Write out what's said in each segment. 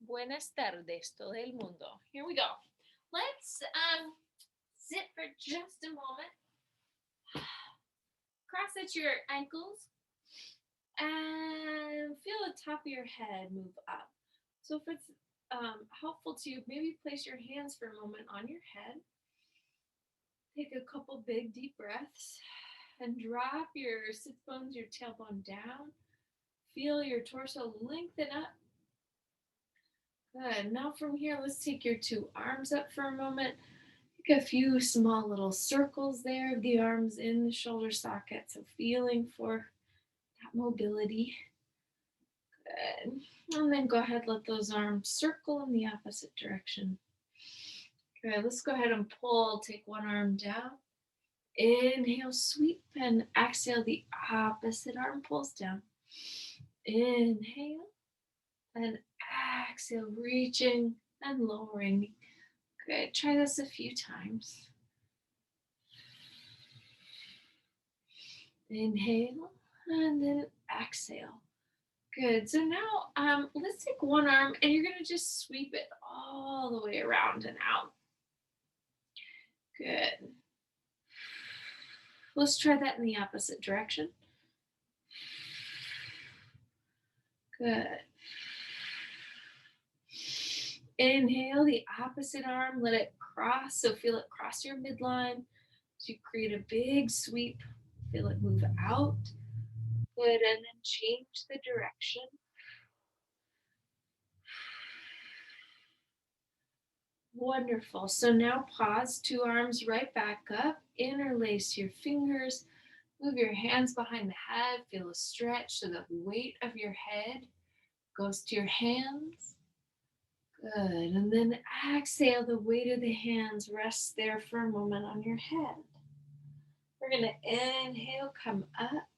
Buenas tardes, todo el mundo. Here we go. Let's sit for just a moment. Cross at your ankles and feel the top of your head move up. So if it's helpful to you, maybe place your hands for a moment on your head. Take a couple big deep breaths and drop your sit bones, your tailbone down. Feel your torso lengthen up. Good. Now from here, let's take your two arms up for a moment. Make a few small little circles there of the arms in the shoulder socket. So feeling for that mobility. Good. And then go ahead, let those arms circle in the opposite direction. Good. Let's go ahead and pull. Take one arm down. Inhale, sweep, and exhale, the opposite arm pulls down. Inhale, and exhale, reaching and lowering. Good. Try this a few times. Inhale, and then exhale. Good. So now let's take one arm and you're going to just sweep it all the way around and out. Good. Let's try that in the opposite direction. Good. Inhale, the opposite arm, let it cross. So feel it cross your midline. So you create a big sweep. Feel it move out. Good. And then change the direction. Wonderful. So now pause, two arms right back up, interlace your fingers, move your hands behind the head, feel a stretch so the weight of your head goes to your hands. Good. And then exhale, the weight of the hands rests there for a moment on your head. We're going to inhale, come up,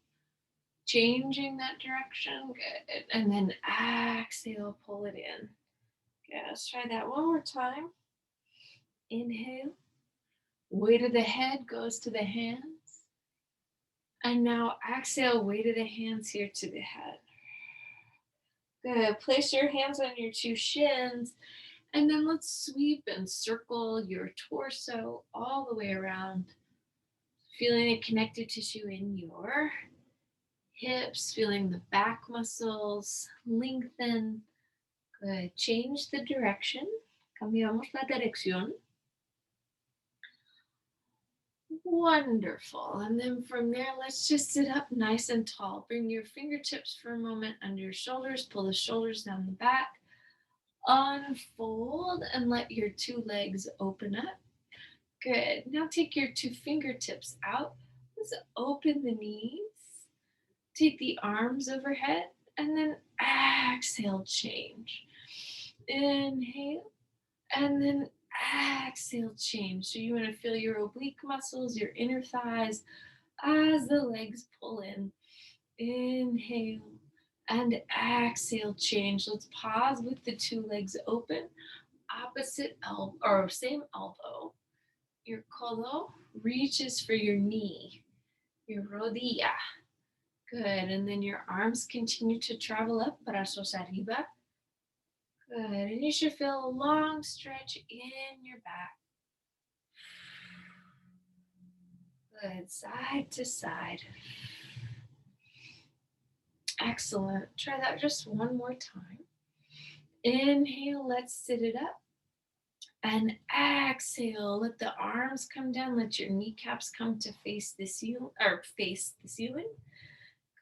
changing that direction. Good. And then exhale, pull it in. Good. Let's try that one more time. Inhale. Weight of the head goes to the hands. And now exhale, weight of the hands here to the head. Good. Place your hands on your two shins. And then let's sweep and circle your torso all the way around. Feeling the connective tissue in your hips, feeling the back muscles lengthen. Good. Change the direction. Cambiamos la dirección. Wonderful. And then from there, let's just sit up nice and tall. Bring your fingertips for a moment under your shoulders. Pull the shoulders down the back. Unfold and let your two legs open up. Good. Now take your two fingertips out. Let's open the knees. Take the arms overhead and then exhale, change. Inhale and then exhale, change. So you want to feel your oblique muscles, your inner thighs as the legs pull in. Inhale and exhale, change. Let's pause with the two legs open. Opposite elbow or same elbow. Your codo reaches for your knee, your rodilla. Good. And then your arms continue to travel up, brazos arriba. Good. And you should feel a long stretch in your back. Good. Side to side. Excellent. Try that just one more time. Inhale, let's sit it up. And exhale, let the arms come down, let your kneecaps come to face the ceiling.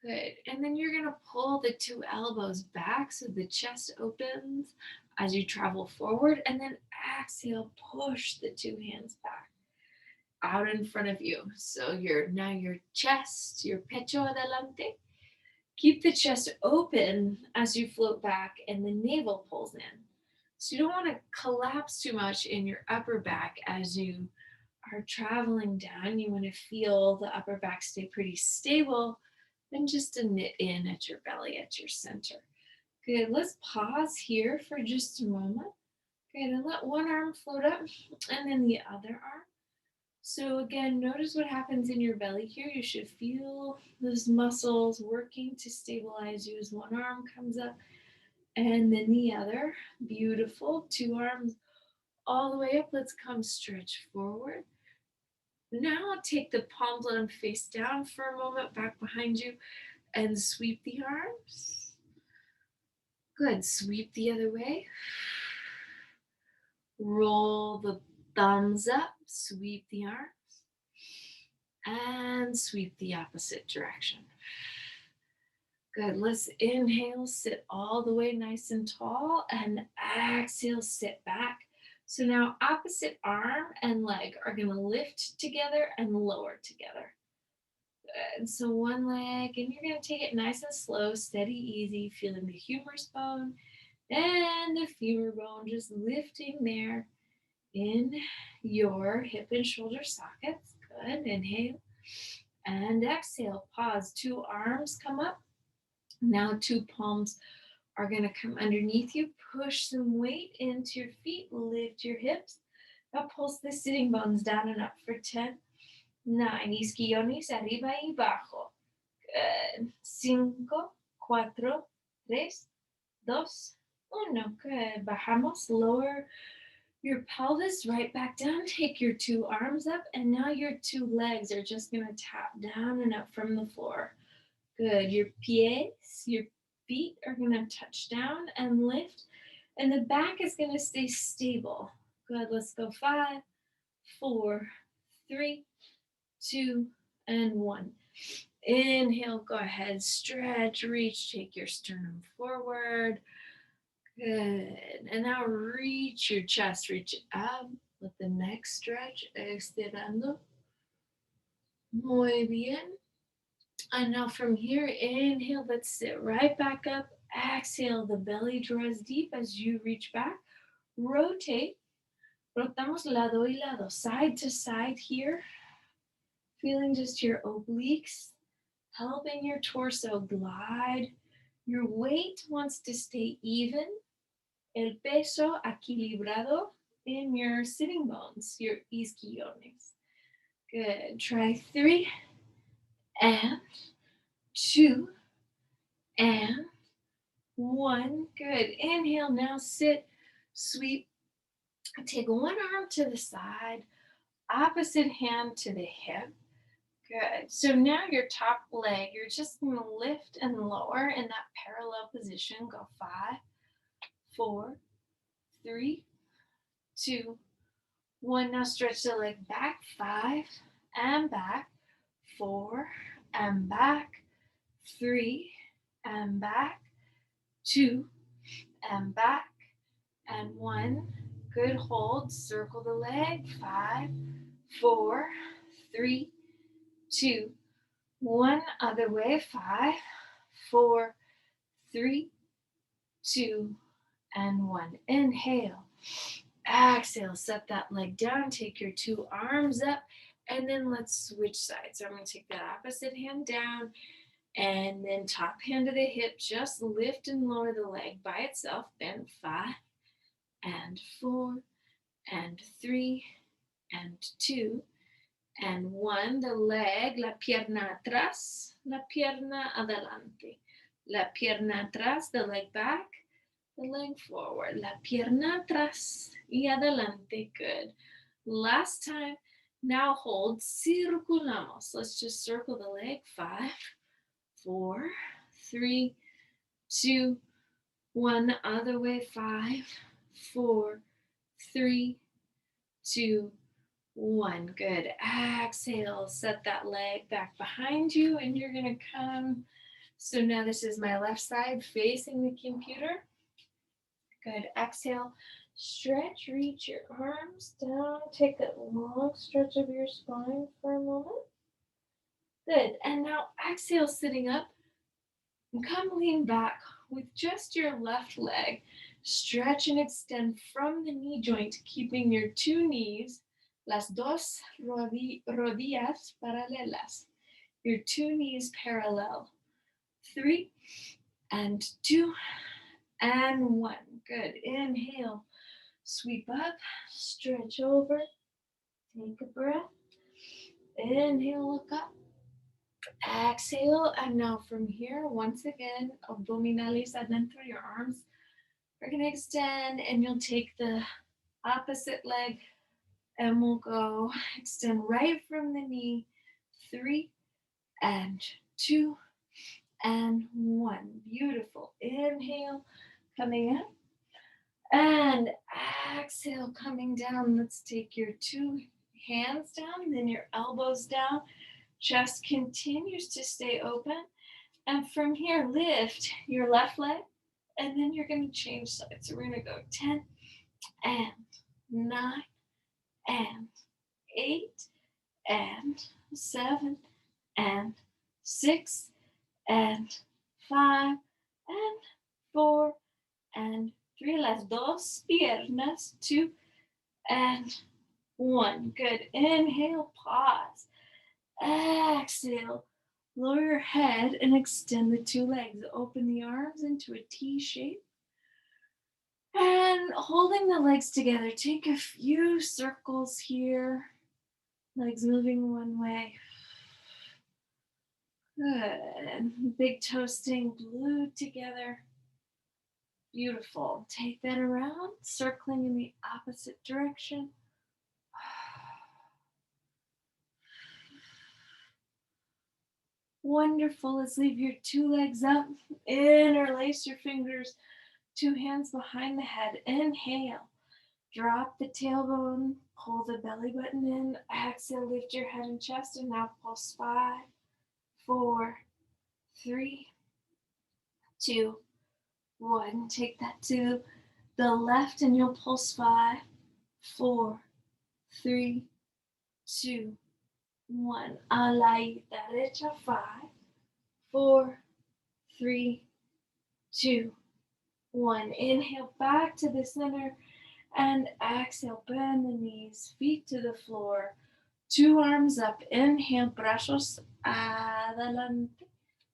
Good. And then you're going to pull the two elbows back so the chest opens as you travel forward. And then exhale, push the two hands back out in front of you. So now your chest, your pecho adelante. Keep the chest open as you float back and the navel pulls in. So you don't want to collapse too much in your upper back as you are traveling down. You want to feel the upper back stay pretty stable. Then just a knit in at your belly, at your center. Good. Let's pause here for just a moment. Good. And let one arm float up and then the other arm. So again, notice what happens in your belly here. You should feel those muscles working to stabilize you as one arm comes up And then the other. Beautiful. Two arms all the way up. Let's come stretch forward. Now take the palms, let them face down for a moment, back behind you, and sweep the arms. Good. Sweep the other way. Roll the thumbs up, sweep the arms, and sweep the opposite direction. Good. Let's inhale, sit all the way nice and tall, and exhale, sit back. So now opposite arm and leg are going to lift together and lower together. Good. So one leg, and you're going to take it nice and slow, steady, easy, feeling the humerus bone and the femur bone just lifting there in your hip and shoulder sockets. Good. Inhale and exhale. Pause. Two arms come up. Now two palms are going to come underneath you. Push some weight into your feet. Lift your hips. Now pulse the sitting bones down and up for 10, 9. Isquiones arriba y abajo. Good. 5, 4, 3, 2, 1. Good. Bajamos. Lower your pelvis right back down. Take your two arms up, and now your two legs are just going to tap down and up from the floor. Good. Your pies, your feet are going to touch down and lift, and the back is going to stay stable. Good. Let's go. 5, 4, 3, 2, and 1. Inhale. Go ahead. Stretch, reach, take your sternum forward. Good. And now reach your chest, reach up. Let the neck stretch, estirando. Muy bien. And now from here, inhale, let's sit right back up. Exhale, the belly draws deep as you reach back. Rotate. Rotamos lado y lado, side to side here. Feeling just your obliques, helping your torso glide. Your weight wants to stay even. El peso equilibrado in your sitting bones, your isquiones. Good. Try 3 and 2 and 1. Good. Inhale. Now sit, sweep. Take one arm to the side, opposite hand to the hip. Good. So now your top leg, you're just going to lift and lower in that parallel position. Go 5, 4, 3, 2, 1. Now stretch the leg back. 5 and back. 4 and back. 3 and back. 2 and back. And 1. Good hold. Circle the leg. 5, 4, 3, 2, 1. Other way. 5, 4, 3, 2, and 1. Inhale. Exhale. Set that leg down. Take your two arms up. And then let's switch sides. So I'm going to take that opposite hand down. And then top hand to the hip. Just lift and lower the leg by itself. Bend 5 and 4 and 3 and 2 and 1. The leg, la pierna atrás, la pierna adelante. La pierna atrás, the leg back, the leg forward. La pierna atrás y adelante. Good. Last time. Now hold. Circulamos. Let's just circle the leg. 5, 4, 3, 2, 1. Other way. 5, 4, 3, 2, 1. Good. Exhale. Set that leg back behind you, and you're going to come. So now this is my left side facing the computer. Good. Exhale. Stretch. Reach your arms down. Take that long stretch of your spine for a moment. Good. And now exhale, sitting up. And come lean back with just your left leg. Stretch and extend from the knee joint, keeping your two knees, las dos rodillas paralelas. Your two knees parallel. 3 and 2 and 1. Good. Inhale. Sweep up. Stretch over. Take a breath. Inhale, look up. Exhale, and now from here, once again, abdominales adentro, your arms We're going to extend, and you'll take the opposite leg, and we'll go extend right from the knee. 3 and 2 and 1. Beautiful. Inhale, coming up. And exhale, coming down. Let's take your two hands down, then your elbows down. Chest continues to stay open. And from here, lift your left leg. And then you're going to change sides. So we're going to go 10 and 9 and 8 and 7 and 6 and 5 and 4 and 3. Las dos piernas. 2 and 1. Good. Inhale, pause. Exhale. Lower your head and extend the two legs. Open the arms into a T shape. And holding the legs together, take a few circles here. Legs moving one way. Good. Big toes staying glued together. Beautiful. Take that around, circling in the opposite direction. Wonderful. Let's leave your two legs up. Interlace your fingers. Two hands behind the head. Inhale. Drop the tailbone. Pull the belly button in. Exhale. Lift your head and chest. And now pulse 5, 4, 3, 2, 1. Take that to the left and you'll pulse 5, 4, 3, 2, 1. A la derecha. 5, 4, 3, 2, 1. Inhale back to the center and exhale. Bend the knees, feet to the floor. Two arms up. Inhale, brazos adelante,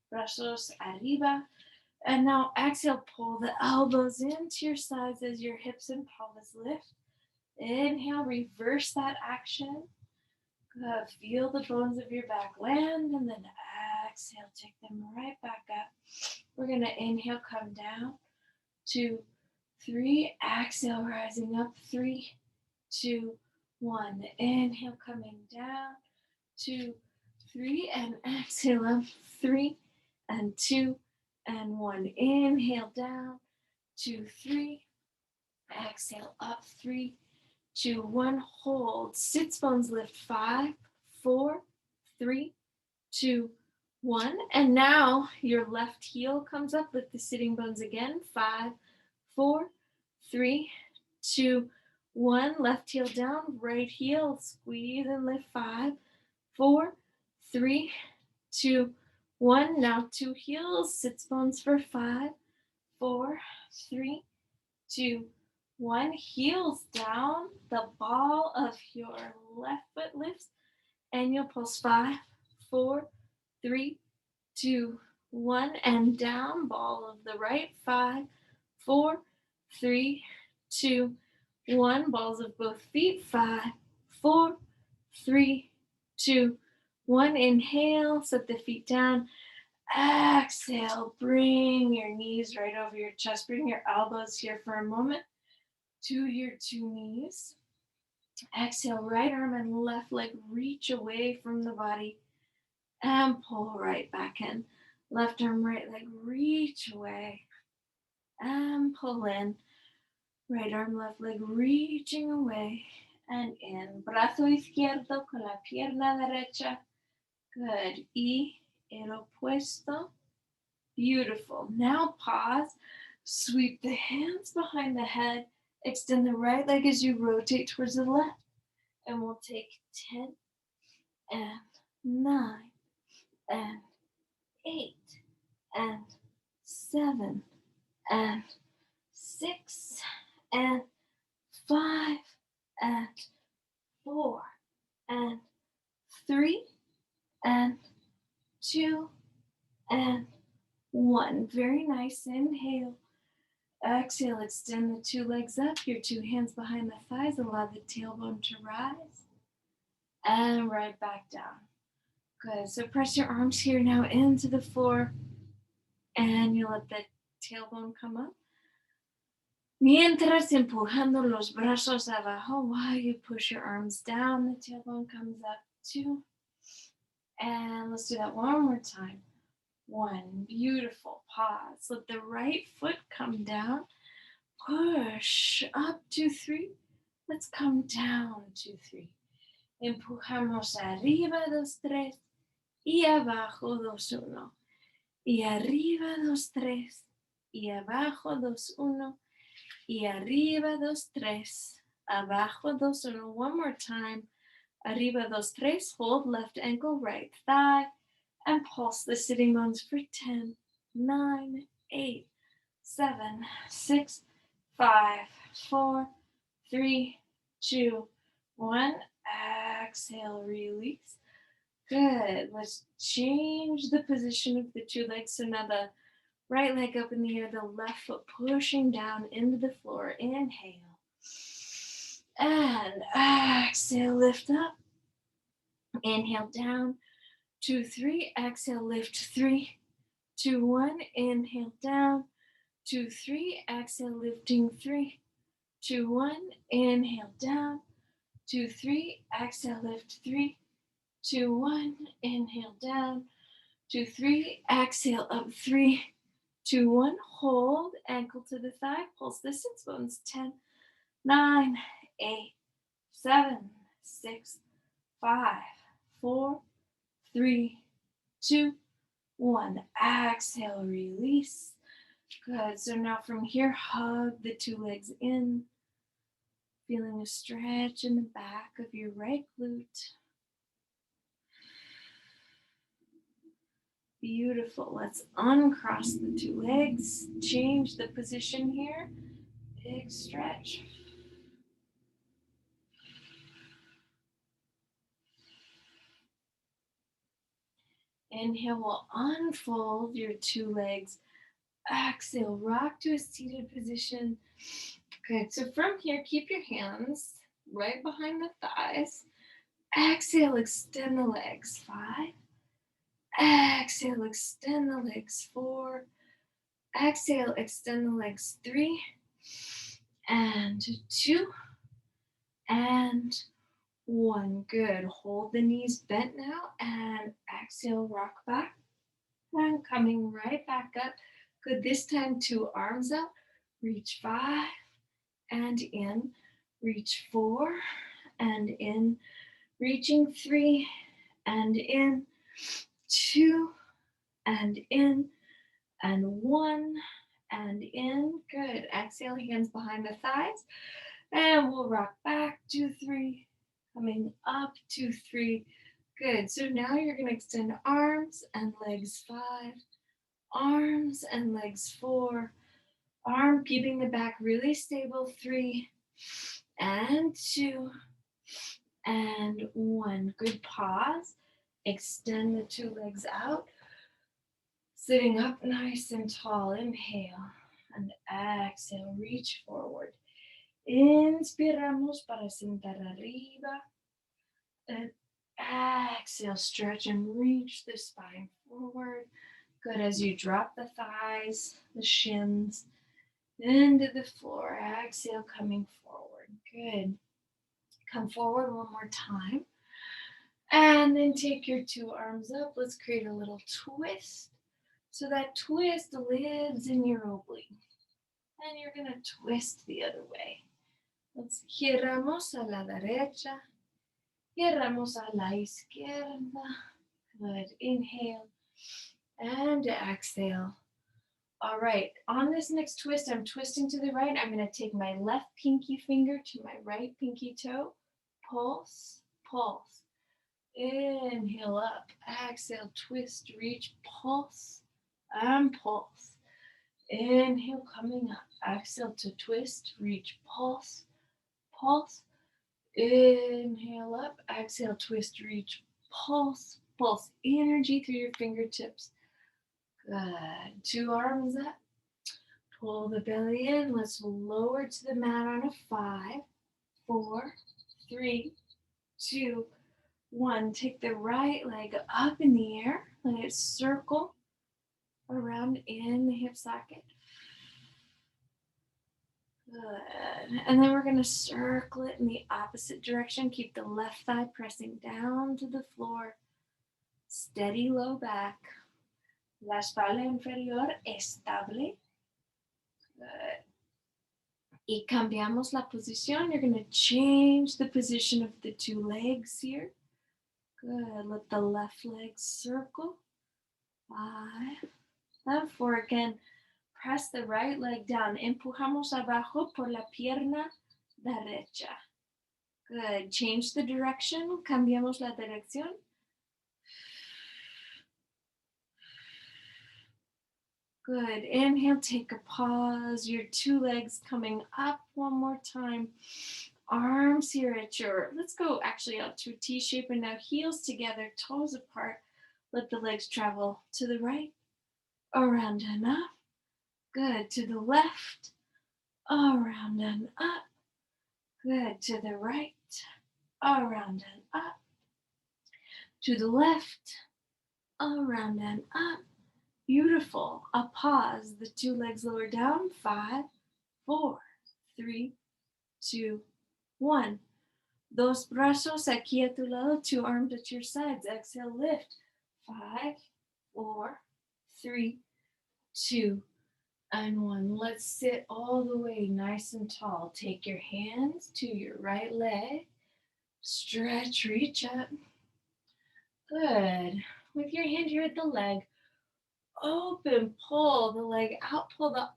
brazos arriba. And now exhale, pull the elbows into your sides as your hips and pelvis lift. Inhale, reverse that action. Good. Feel the bones of your back land, and then exhale, take them right back up. We're going to inhale, come down. 2, 3. Exhale, rising up. 3, 2, 1. Inhale, coming down. 2, 3, and exhale up. 3 and 2 and 1. Inhale down. 2, 3. Exhale up. 3, 2, 1. Hold. Sits bones lift. 5, 4, 3, 2, 1. And now your left heel comes up. Lift the sitting bones again. 5, 4, 3, 2, 1. Left heel down. Right heel. Squeeze and lift. 5, 4, 3, 2, 1. Now two heels. Sits bones for 5, 4, 3, 2, 1. Heels down. The ball of your left foot lifts. And you'll pulse 5, 4, 3, 2, 1. And down. Ball of the right. 5, 4, 3, 2, 1. Balls of both feet. 5, 4, 3, 2, 1. Inhale. Set the feet down. Exhale. Bring your knees right over your chest. Bring your elbows here for a moment to your two knees. Exhale. Right arm and left leg reach away from the body and pull right back in. Left arm, right leg reach away and pull in. Right arm, left leg reaching away and in. Brazo izquierdo con la pierna derecha. Good. Y el opuesto. Beautiful. Now pause. Sweep the hands behind the head. Extend the right leg as you rotate towards the left. And we'll take 10 and 9 and 8 and 7 and 6 and 5 and 4 and 3 and 2 and 1. Very nice. Inhale. Exhale. Extend the two legs up. Your two hands behind the thighs. Allow the tailbone to rise. And right back down. Good. So press your arms here now into the floor. And you let the tailbone come up. Mientras empujando los brazos abajo while you push your arms down, the tailbone comes up too. And let's do that one more time. One, beautiful, pause. Let the right foot come down. Push up, 2, 3. Let's come down, 2, 3. Empujamos arriba, 2, 3. Y abajo, 2, 1. Y arriba, 2, 3. Y abajo, 2, 1. Y arriba, 2, 3. Abajo, 2, 1. One more time. Arriba, 2, 3. Hold left ankle, right thigh. And pulse the sitting bones for 10, 9, 8, 7, 6, 5, 4, 3, 2, 1. Exhale, release. Good. Let's change the position of the two legs. So now the right leg up in the air, the left foot pushing down into the floor. Inhale. And exhale, lift up. Inhale down. 2, 3. Exhale, lift. 3, 2, 1. Inhale down. 2, 3. Exhale, lifting. 3, 2, 1. Inhale down. 2, 3. Exhale, lift. 3, 2, 1. Inhale down. 2, 3. Exhale up. 3, 2, 1. Hold ankle to the thigh. Pulse the sits bones. 10, 9, 8, 7, 6, 5, 4, 3, 2, 1. Exhale, release. Good. So now from here, hug the two legs in, feeling a stretch in the back of your right glute. Beautiful. Let's uncross the two legs. Change the position here. Big stretch. Inhale, we'll unfold your two legs. Exhale, rock to a seated position. Good. So from here, keep your hands right behind the thighs. Exhale, extend the legs. 5. Exhale, extend the legs. 4. Exhale, extend the legs. 3. And 2. And 1. Good. Hold the knees bent now. And exhale, rock back. And coming right back up. Good. This time, 2 arms out. Reach 5. And in. Reach 4. And in. Reaching 3. And in. 2. And in. And 1. And in. Good. Exhale, hands behind the thighs. And we'll rock back. 2, 3. Coming up. 2, 3. Good. So now you're going to extend arms and legs. 5. Arms and legs. 4. Arm keeping the back really stable. 3. And 2. And 1. Good. Pause. Extend the two legs out. Sitting up nice and tall. Inhale. And exhale. Reach forward. Inspiramos para sentar arriba. And exhale. Stretch and reach the spine forward. Good. As you drop the thighs, the shins into the floor. Exhale, coming forward. Good. Come forward one more time. And then take your two arms up. Let's create a little twist. So that twist lives in your oblique. And you're going to twist the other way. Let's giramos a la derecha. Giramos a la izquierda. Good. Inhale. And exhale. All right, on this next twist, I'm twisting to the right. I'm going to take my left pinky finger to my right pinky toe. Pulse, pulse. Inhale up. Exhale, twist, reach, pulse, and pulse. Inhale, coming up. Exhale to twist, reach, pulse, pulse. Inhale up. Exhale, twist, reach, pulse, pulse. Energy through your fingertips. Good. 2 arms up. Pull the belly in. Let's lower to the mat on a 5, 4, 3, 2, 1. Take the right leg up in the air. Let it circle around in the hip socket. Good. And then we're going to circle it in the opposite direction. Keep the left thigh pressing down to the floor. Steady low back. La espalda inferior estable. Good. Y cambiamos la posición. You're going to change the position of the two legs here. Good. Let the left leg circle. 5 and 4. Again, press the right leg down. Empujamos abajo por la pierna derecha. Good. Change the direction. Cambiamos la dirección. Good. Inhale, take a pause. Your two legs coming up one more time. Arms here at your, let's go actually out to a T shape, and now heels together, toes apart. Let the legs travel to the right, around and up. Good. To the left, around and up. Good. To the right, around and up. To the left, around and up. Beautiful. A pause. The two legs lower down. 5, 4, 3, 2, 1. Dos brazos aquí a tu lado. Two arms at your sides. Exhale, lift. 5, 4, 3, 2, and 1. Let's sit all the way nice and tall. Take your hands to your right leg. Stretch, reach up. Good. With your hand here at the leg, open, pull the leg out, pull the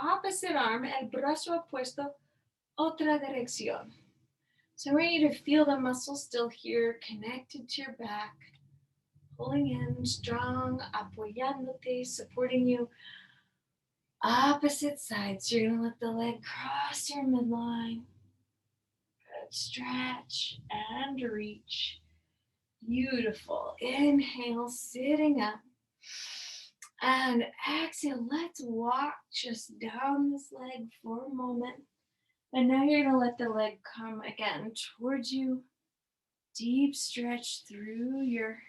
opposite arm, el brazo opuesto, otra dirección. So I want you to feel the muscles still here, connected to your back, pulling in, strong, apoyándote, supporting you. Opposite sides, you're going to let the leg cross your midline. Good. Stretch and reach. Beautiful. Inhale, sitting up. And exhale, let's walk just down this leg for a moment. And now you're going to let the leg come again towards you. Deep stretch through your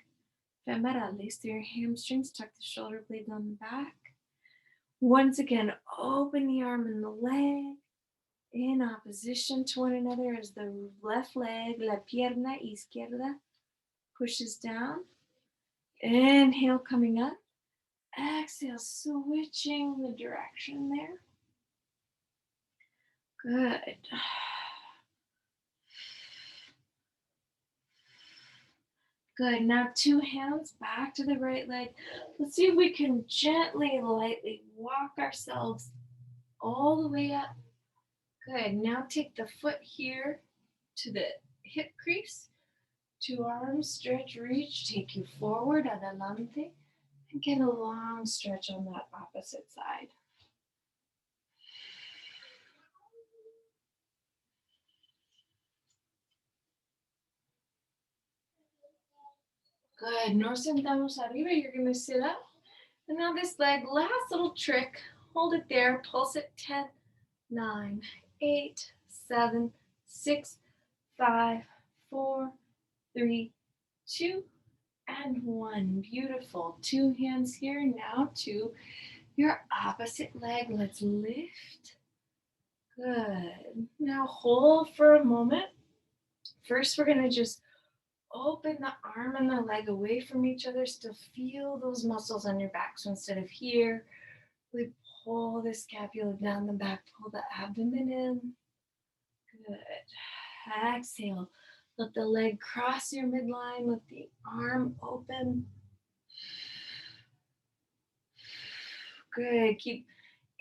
femorales, through your hamstrings. Tuck the shoulder blades on the back. Once again, open the arm and the leg in opposition to one another as the left leg, la pierna izquierda, pushes down. Inhale, coming up. Exhale, switching the direction there. Good. Good. Now two hands back to the right leg. Let's see if we can gently, lightly walk ourselves all the way up. Good. Now take the foot here to the hip crease. Two arms, stretch, reach, take you forward, adelante, and get a long stretch on that opposite side. Good. Nos sentamos arriba. You're going to sit up. And now this leg, last little trick. Hold it there. Pulse it. 10, 9, 8, 7, 6, 5, 4, 3, 2, and 1. Beautiful. Two hands here. Now to your opposite leg. Let's lift. Good. Now hold for a moment. First, we're going to just open the arm and the leg away from each other. Still feel those muscles on your back. So instead of here, we pull the scapula down the back, pull the abdomen in. Good. Exhale. Let the leg cross your midline. Let the arm open. Good. Keep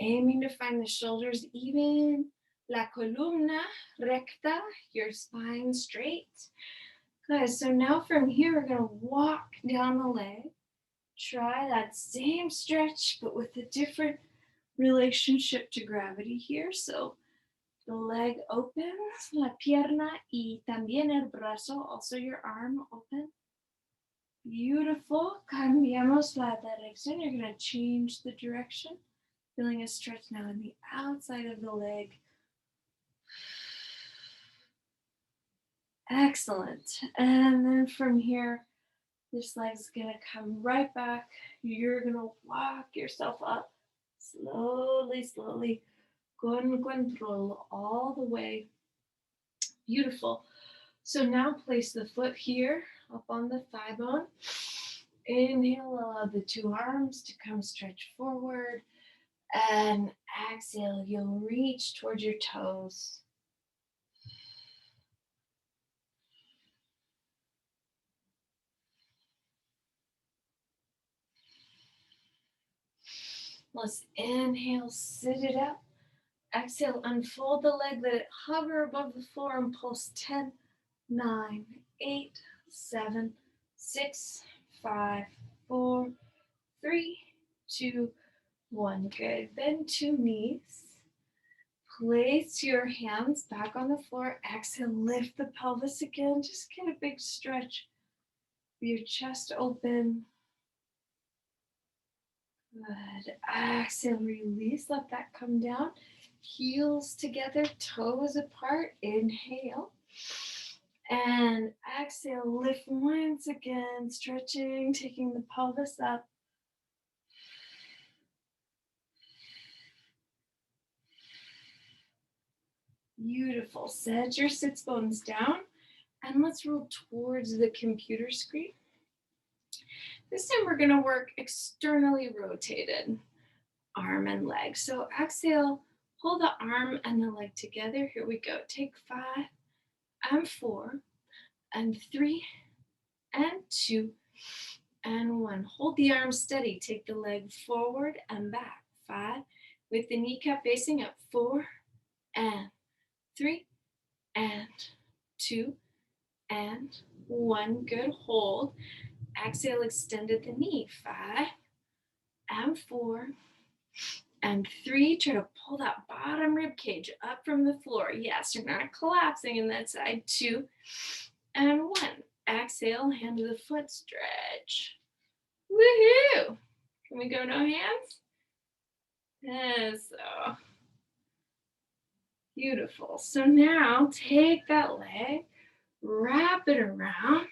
aiming to find the shoulders even. La columna recta, your spine straight. Good. So now from here, we're going to walk down the leg. Try that same stretch, but with a different relationship to gravity here. So the leg opens, la pierna y también el brazo, also your arm open. Beautiful. Cambiamos la dirección. You're going to change the direction. Feeling a stretch now in the outside of the leg. Excellent. And then from here, this leg's going to come right back. You're going to walk yourself up slowly, slowly. Con control all the way. Beautiful. So now place the foot here up on the thigh bone. Inhale, allow the two arms to come stretch forward. And exhale, you'll reach towards your toes. Let's inhale, sit it up. Exhale, unfold the leg, let it hover above the floor and pulse 10, 9, 8, 7, 6, 5, 4, 3, 2, 1. Good. Bend two knees. Place your hands back on the floor. Exhale, lift the pelvis again. Just get a big stretch. Your chest open. Good. Exhale, release. Let that come down. Heels together, toes apart. Inhale. And exhale, lift once again, stretching, taking the pelvis up. Beautiful. Set your sits bones down. And let's roll towards the computer screen. This time we're going to work externally rotated arm and leg. So exhale, pull the arm and the leg together. Here we go. Take 5 and 4 and 3 and 2 and 1. Hold the arm steady. Take the leg forward and back. 5 with the kneecap facing up. 4 and 3 and 2 and 1. Good. Hold. Exhale, extend at the knee. 5 and 4 and 3. Try to pull that bottom rib cage up from the floor. Yes, you're not collapsing in that side. 2 and 1. Exhale, hand to the foot, stretch. Woohoo! Can we go no hands? Yes. So beautiful. So now take that leg, wrap it around.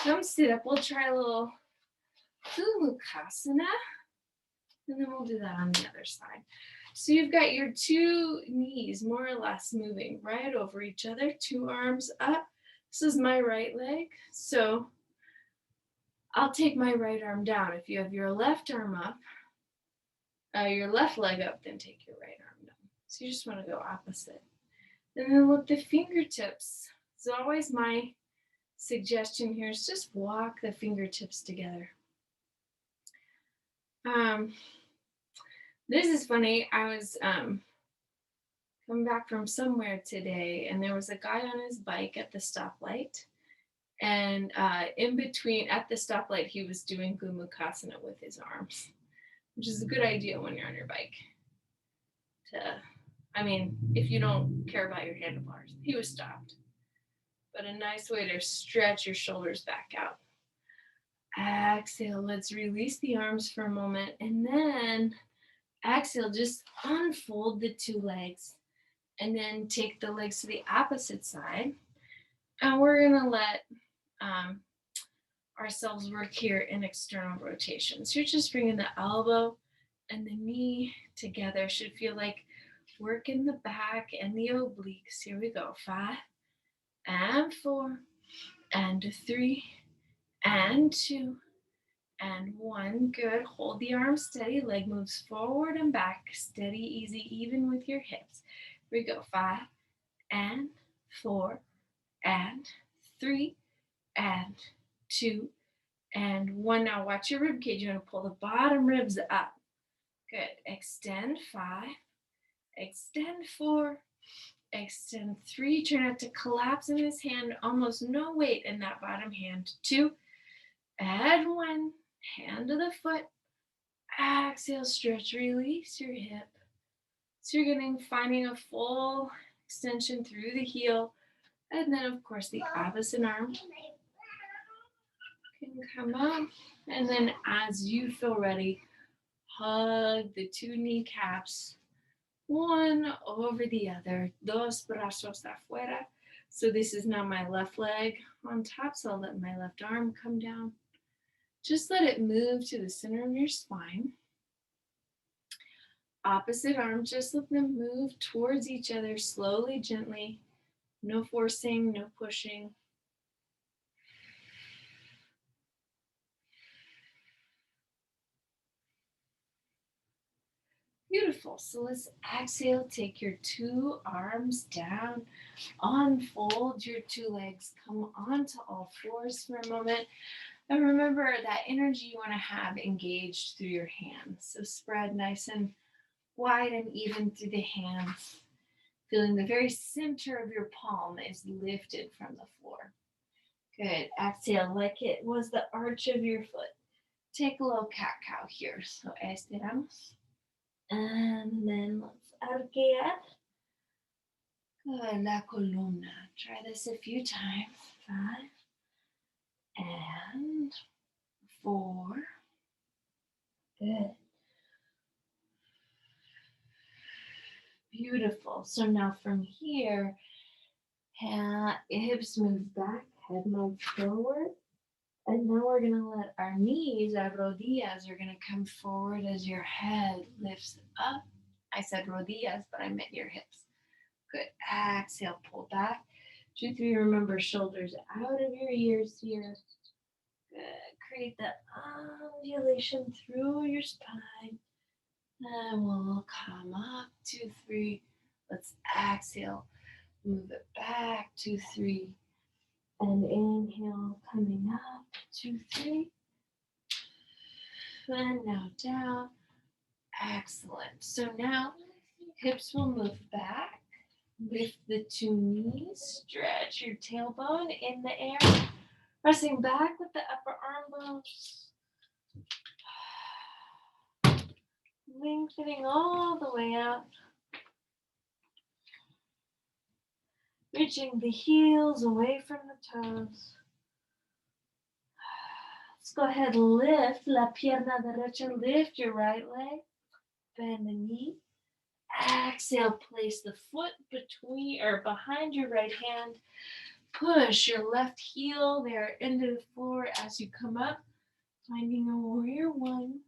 Come sit up. We'll try a little Kumukasana. And then we'll do that on the other side. So you've got your two knees more or less moving right over each other, two arms up. This is my right leg. So I'll take my right arm down. If you have your left arm up, your left leg up, then take your right arm down. So you just want to go opposite. And then with the fingertips, as always, my suggestion here is just walk the fingertips together. This is funny. I was coming back from somewhere today, and there was a guy on his bike at the stoplight. And in between, at the stoplight, he was doing Gumukasana with his arms, which is a good idea when you're on your bike. If you don't care about your handlebars. He was stopped. But a nice way to stretch your shoulders back out. Exhale, let's release the arms for a moment. And then exhale, just unfold the two legs. And then take the legs to the opposite side. And we're going to let ourselves work here in external rotation. So you're just bringing the elbow and the knee together. Should feel like work in the back and the obliques. Here we go. 5 and 4 and 3 and 2 and 1. Good. Hold the arm steady. Leg moves forward and back. Steady, easy, even with your hips. Here we go. 5 and 4 and 3 and 2 and 1. Now watch your rib cage. You're going to pull the bottom ribs up. Good. Extend 5. Extend 4. Extend 3. Try not to collapse in this hand. Almost no weight in that bottom hand. 2. Add 1. Hand to the foot. Exhale, stretch, release your hip. So you're finding a full extension through the heel. And then, of course, the opposite arm can come up. And then as you feel ready, hug the two kneecaps, one over the other. Dos brazos afuera. So this is now my left leg on top. So I'll let my left arm come down. Just let it move to the center of your spine. Opposite arm, just let them move towards each other slowly, gently. No forcing, no pushing. Beautiful. So let's exhale. Take your two arms down. Unfold your two legs. Come onto all fours for a moment. And remember that energy you want to have engaged through your hands. So spread nice and wide and even through the hands. Feeling the very center of your palm is lifted from the floor. Good. Exhale like it was the arch of your foot. Take a little cat cow here. So estiramos. And then let's arquear. Good. La columna. Try this a few times. 5 and 4. Good. Beautiful. So now from here, hips move back, head moves forward. And now we're going to let our knees, our rodillas, are going to come forward as your head lifts up. I said rodillas, but I meant your hips. Good. Exhale, pull back. 2, 3, remember shoulders out of your ears here. Good. Create that undulation through your spine. And we'll come up, 2, 3. Let's exhale. Move it back, 2, 3. And inhale, coming up, 2, 3. And now down. Excellent. So now hips will move back. Lift the two knees. Stretch your tailbone in the air. Pressing back with the upper arm bones. Lengthening all the way out. Reaching the heels away from the toes. Let's go ahead and lift la pierna derecha. Lift your right leg. Bend the knee. Exhale, place the foot between or behind your right hand. Push your left heel there into the floor as you come up. Finding a warrior 1.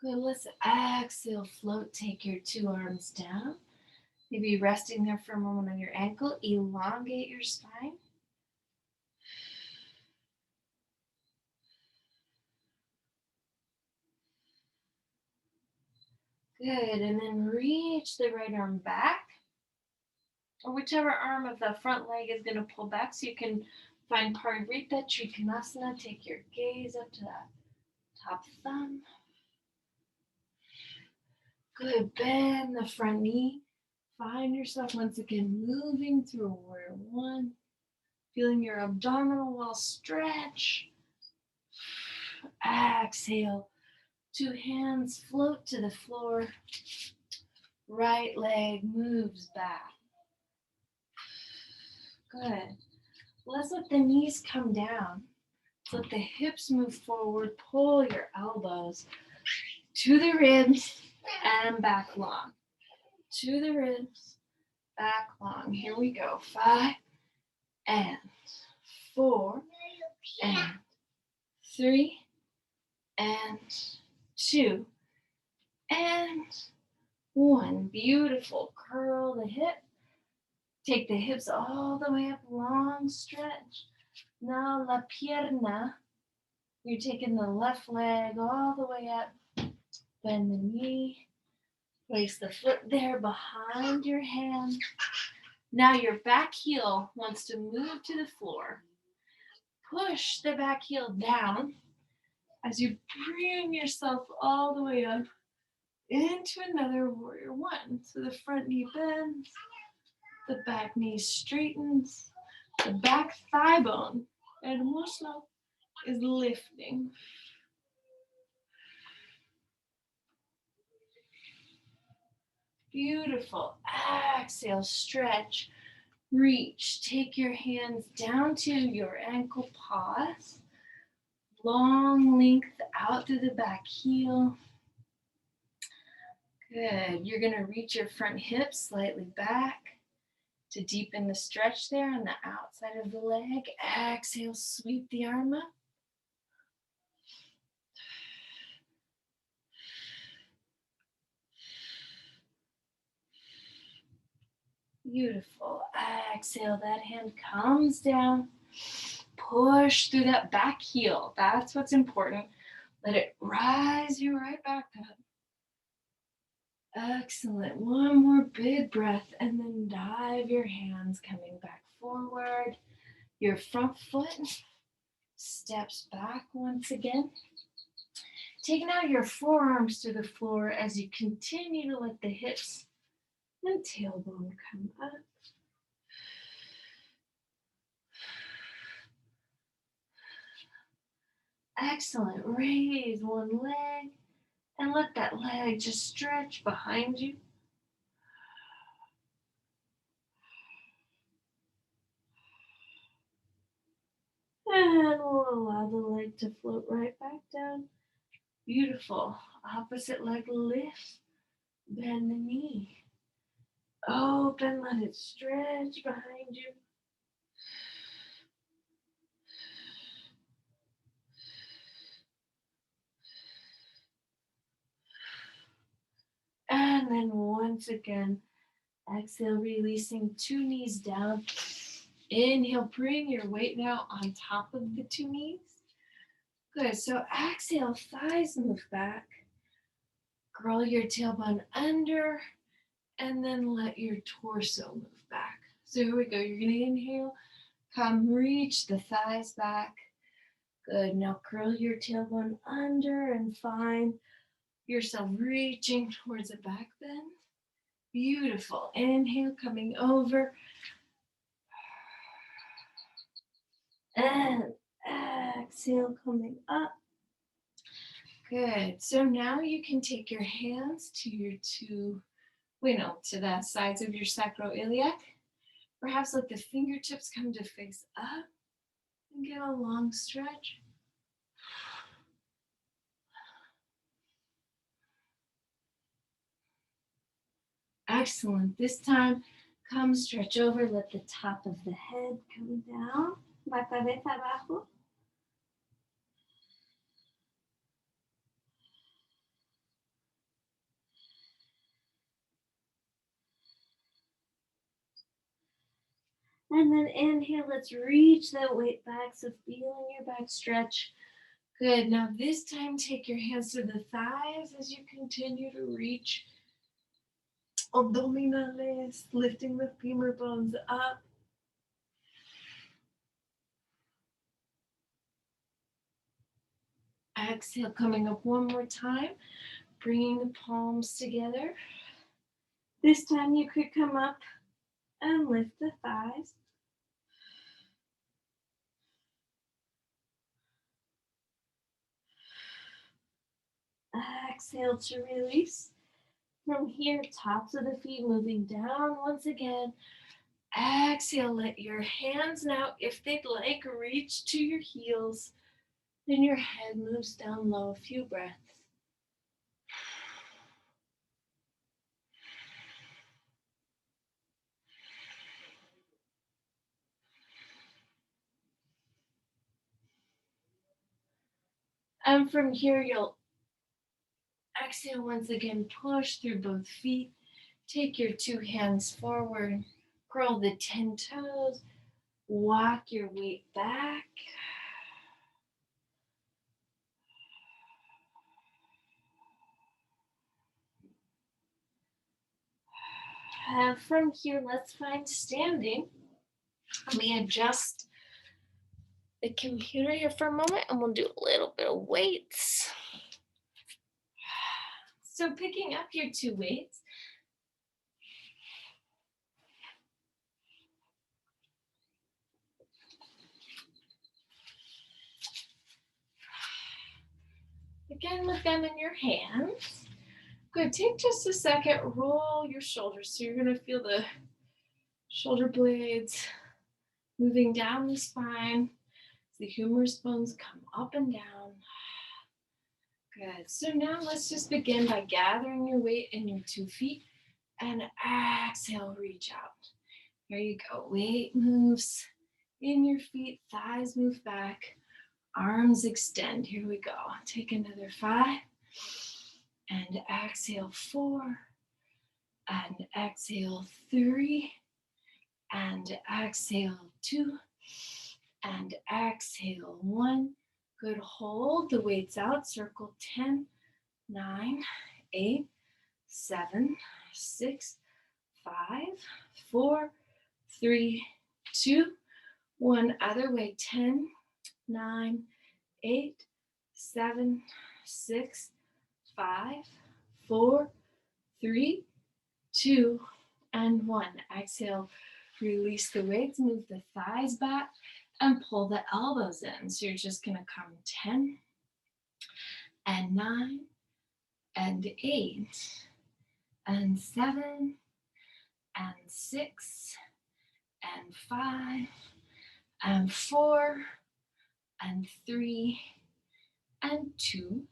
Good. Let's exhale, float. Take your two arms down. Maybe resting there for a moment on your ankle. Elongate your spine. Good. And then reach the right arm back. Or whichever arm of the front leg is going to pull back so you can find Parivrita Trikonasana. Take your gaze up to that top thumb. Good. Bend the front knee. Find yourself once again moving through warrior 1. Feeling your abdominal wall stretch. Exhale. 2 hands float to the floor. Right leg moves back. Good. Let's let the knees come down. Let the hips move forward. Pull your elbows to the ribs and back long. To the ribs, back long. Here we go. 5 and 4 and 3 and 2 and 1. Beautiful. Curl the hip. Take the hips all the way up. Long stretch. Now la pierna. You're taking the left leg all the way up. Bend the knee. Place the foot there behind your hand. Now your back heel wants to move to the floor. Push the back heel down as you bring yourself all the way up into another warrior 1. So the front knee bends, the back knee straightens, the back thigh bone and muscle is lifting. Beautiful. Exhale, stretch, reach. Take your hands down to your ankle paws. Long length out through the back heel. Good. You're going to reach your front hip slightly back. To deepen the stretch there on the outside of the leg, exhale, sweep the arm up. Beautiful. Exhale, that hand comes down. Push through that back heel. That's what's important. Let it rise your right back up. Excellent. One more big breath and then dive your hands coming back forward. Your front foot steps back once again. Take now your forearms to the floor as you continue to let the hips and tailbone come up. Excellent. Raise one leg and let that leg just stretch behind you. And we'll allow the leg to float right back down. Beautiful. Opposite leg lifts. Bend the knee. Open, let it stretch behind you. And then once again, exhale, releasing two knees down. Inhale, bring your weight now on top of the two knees. Good, so exhale, thighs move back. Curl your tailbone under, and then let your torso move back. So here we go, you're gonna inhale, come reach the thighs back. Good, now curl your tailbone under and find yourself reaching towards a back bend. Beautiful. Inhale, coming over. And exhale, coming up. Good. So now you can take your hands to your to the sides of your sacroiliac. Perhaps let the fingertips come to face up and get a long stretch. Excellent. This time, come stretch over. Let the top of the head come down. La cabeza abajo. And then inhale, let's reach that weight back. So feeling your back stretch. Good. Now this time, take your hands to the thighs as you continue to reach. Abdominales, lifting the femur bones up. Exhale, coming up one more time, bringing the palms together. This time you could come up and lift the thighs. Exhale to release. From here, tops of the feet moving down once again. Exhale, let your hands now, if they'd like, reach to your heels. Then your head moves down low. A few breaths. And from here, you'll exhale once again, push through both feet. Take your two hands forward, curl the 10 toes, walk your weight back. And from here, let's find standing. Let me adjust the computer here for a moment and we'll do a little bit of weights. So picking up your two weights, again with them in your hands. Good, take just a second, roll your shoulders. So you're gonna feel the shoulder blades moving down the spine. The humerus bones come up and down. Good. So now let's just begin by gathering your weight in your 2 feet and exhale, reach out. Here you go. Weight moves in your feet, thighs move back, arms extend. Here we go. Take another 5 and exhale 4 and exhale 3 and exhale 2 and exhale 1. Good. Hold the weights out. Circle 10, 9, 8, 7, 6, 5, 4, 3, 2, 1. Other way. 10, 9, 8, 7, 6, 5, 4, 3, 2, and 1. Exhale. Release the weights. Move the thighs back and pull the elbows in. So you're just going to come 10 and 9 and 8 and 7 and 6 and 5 and 4 and 3 and 2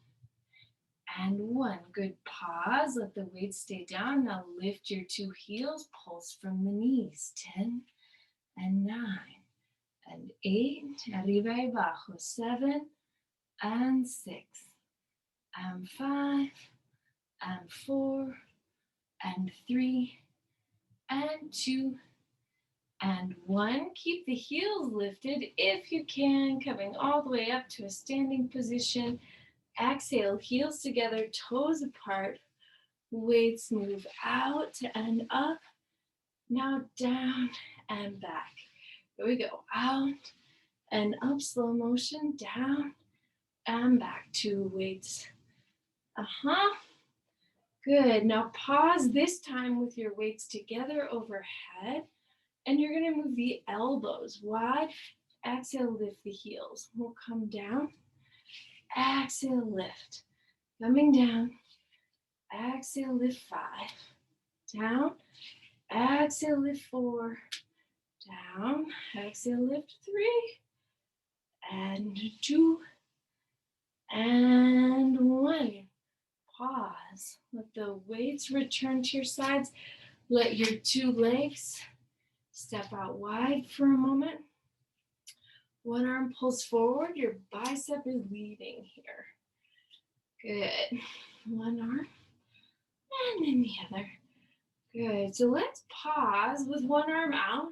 and 1. Good. Pause. Let the weight stay down. Now lift your 2 heels. Pulse from the knees. 10 and 9 and 8. Arriba y abajo. 7 and 6 and 5 and 4 and 3 and 2 and 1. Keep the heels lifted if you can, coming all the way up to a standing position. Exhale, heels together, toes apart. Weights move out and up. Now down and back. Here we go. Out and up, slow motion, down and back. 2 weights. Good. Now pause this time with your weights together overhead. And you're going to move the elbows wide. Exhale, lift the heels. We'll come down. Exhale, lift. Coming down. Exhale, lift 5. Down. Exhale, lift 4. Down. Exhale, lift 3. And 2. And 1. Pause. Let the weights return to your sides. Let your 2 legs step out wide for a moment. One arm pulls forward. Your bicep is leading here. Good. One arm and then the other. Good. So let's pause with one arm out.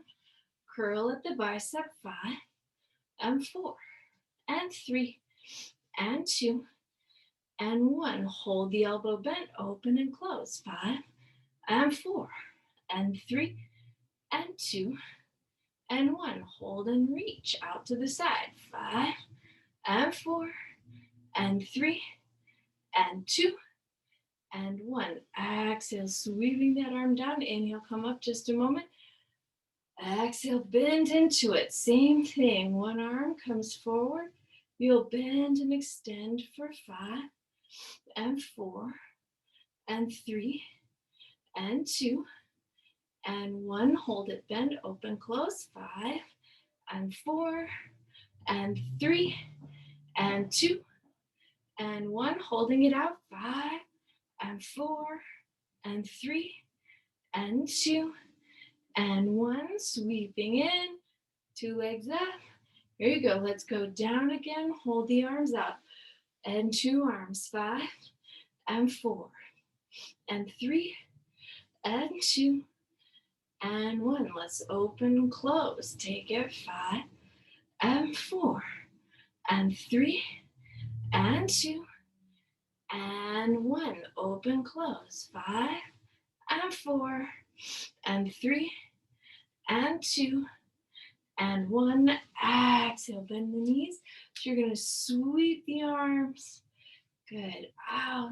Curl at the bicep. 5 and 4 and 3 and 2 and 1. Hold the elbow bent, open and close. 5 and 4 and 3 and 2 and 1. Hold and reach out to the side. 5 and 4 and 3 and 2 and 1. Exhale, sweeping that arm down. Inhale, come up just a moment. Exhale, bend into it. Same thing. One arm comes forward. You'll bend and extend for 5 and 4 and 3 and 2 and 1. Hold it, bend, open, close. 5 and 4 and 3 and 2 and 1. Holding it out. 5 and 4 and 3 and 2 and 1. Sweeping in. 2 legs up. Here you go. Let's go down again. Hold the arms out. And 2 arms. 5 and 4 and 3 and 2 and 1. Let's open and close. Take it. 5 and 4 and 3 and 2 and 1. Open, close. 5 and 4 and 3 and 2 and 1. Exhale, bend the knees. So you're going to sweep the arms. Good. Out,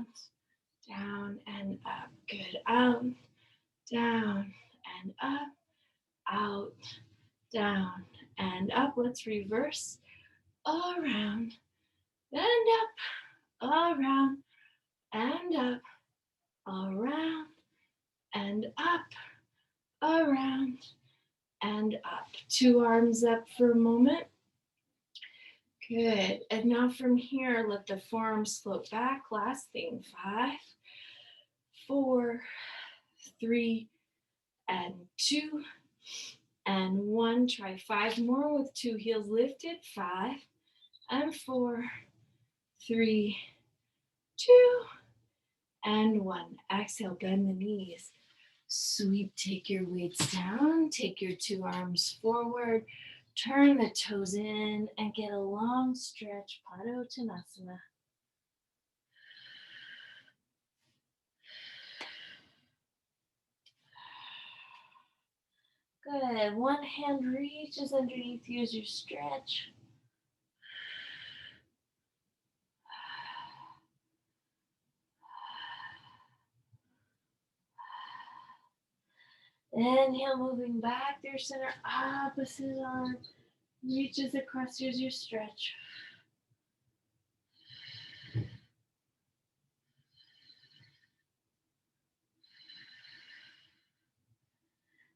down, and up. Good. Out, down, and up. Out, down, and up. Let's reverse. Around, and up. Around, and up. Around, and up. Around, and up. 2 arms up for a moment. Good. And now from here, let the forearms float back. Last thing. 5, 4, 3, and 2, and 1. Try 5 more with 2 heels lifted. 5 and 4, 3, 2, and 1. Exhale, bend the knees. Sweep, take your weights down. Take your 2 arms forward. Turn the toes in and get a long stretch, Padottanasana. Good. One hand reaches underneath you as you stretch. Inhale, moving back through center, opposite arm reaches across you as you stretch.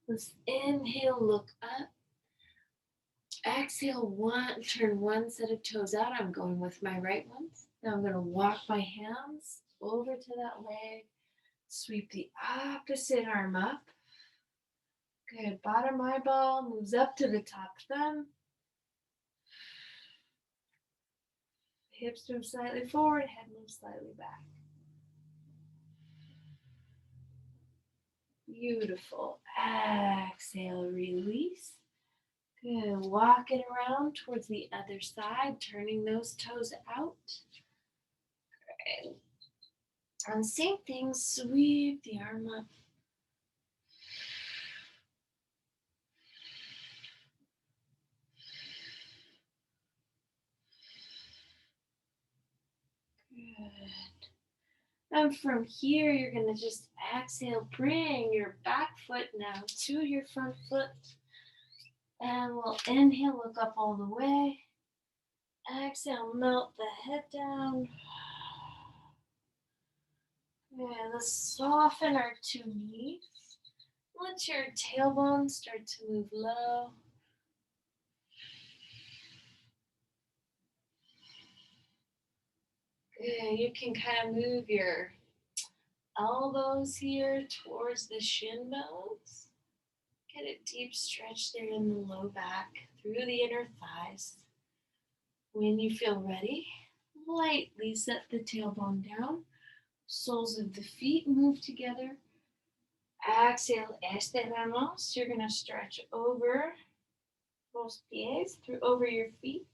Let's inhale, look up. Exhale, turn one set of toes out. I'm going with my right ones. Now I'm going to walk my hands over to that leg. Sweep the opposite arm up. Good. Bottom eyeball moves up to the top thumb. Hips move slightly forward, head moves slightly back. Beautiful. Exhale, release. Good. Walk it around towards the other side, turning those toes out. Good. And same thing, sweep the arm up. Good. And from here, you're going to just exhale, bring your back foot now to your front foot. And we'll inhale, look up all the way. Exhale, melt the head down. Yeah, let's soften our 2 knees. Let your tailbone start to move low. Good. You can kind of move your elbows here towards the shin bones. Get a deep stretch there in the low back, through the inner thighs. When you feel ready, lightly set the tailbone down. Soles of the feet move together. Exhale, estiramos. You're going to stretch over los pies, through over your feet.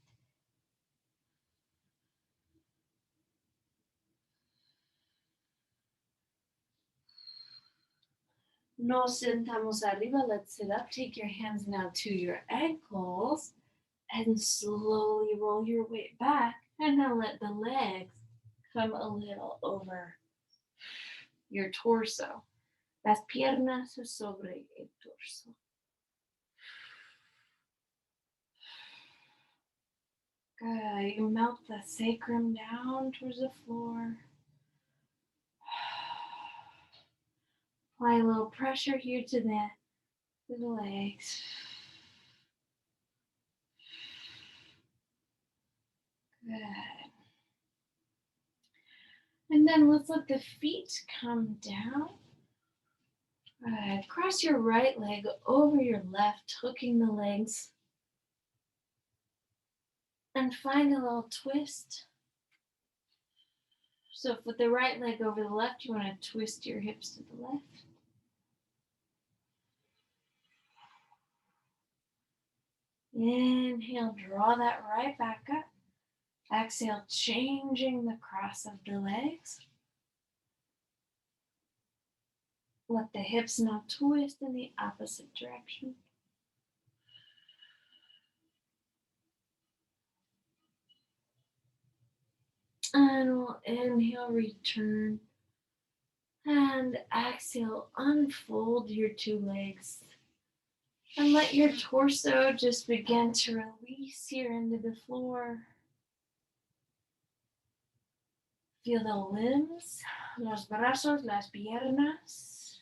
Nos sentamos arriba. Let's sit up. Take your hands now to your ankles and slowly roll your weight back. And now let the legs come a little over your torso. Las piernas sobre el torso. Good. You melt the sacrum down towards the floor. Apply a little pressure here to the legs. Good. And then let's let the feet come down. Good. Cross your right leg over your left, hooking the legs. And find a little twist. So with the right leg over the left, you want to twist your hips to the left. Inhale, draw that right back up. Exhale, changing the cross of the legs. Let the hips now twist in the opposite direction. And we'll inhale, return. And exhale, unfold your 2 legs. And let your torso just begin to release here into the floor. Feel the limbs, los brazos, las piernas.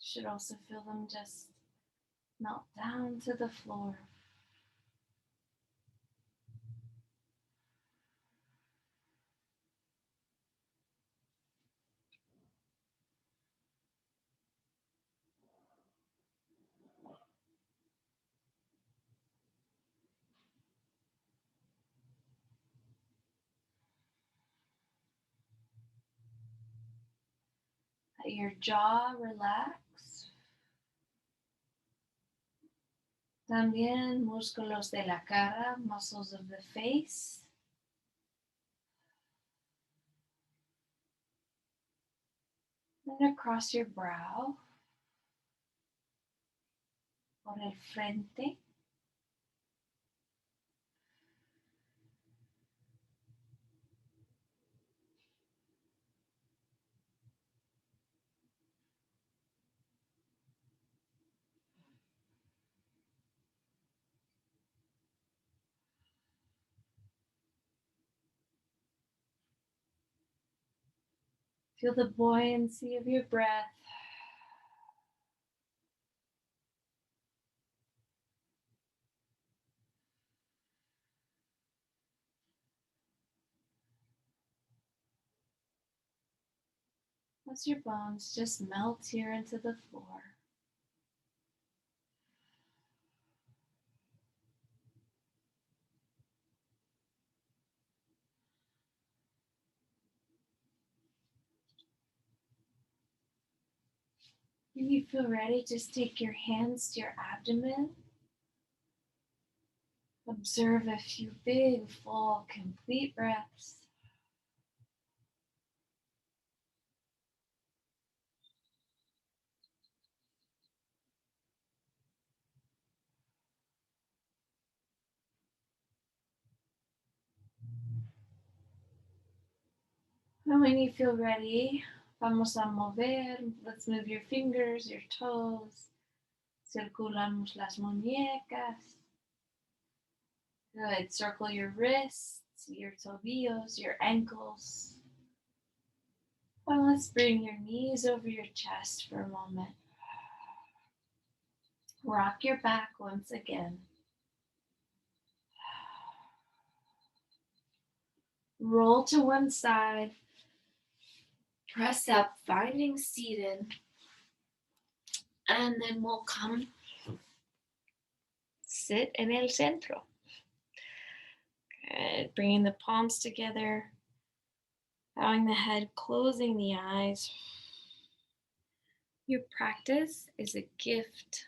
Should also feel them just melt down to the floor. Let your jaw relax. También músculos de la cara, muscles of the face. Then across your brow, por el frente. Feel the buoyancy of your breath. As your bones just melt here into the floor. When you feel ready, just take your hands to your abdomen. Observe a few big, full, complete breaths. And when you feel ready, vamos a mover. Let's move your fingers, your toes. Circulamos las muñecas. Good. Circle your wrists, your tobillos, your ankles. And let's bring your knees over your chest for a moment. Rock your back once again. Roll to one side. Press up, finding seated. And then we'll come sit en el centro. Good. Bringing the palms together. Bowing the head, closing the eyes. Your practice is a gift.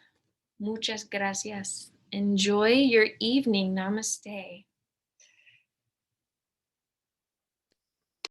Muchas gracias. Enjoy your evening. Namaste.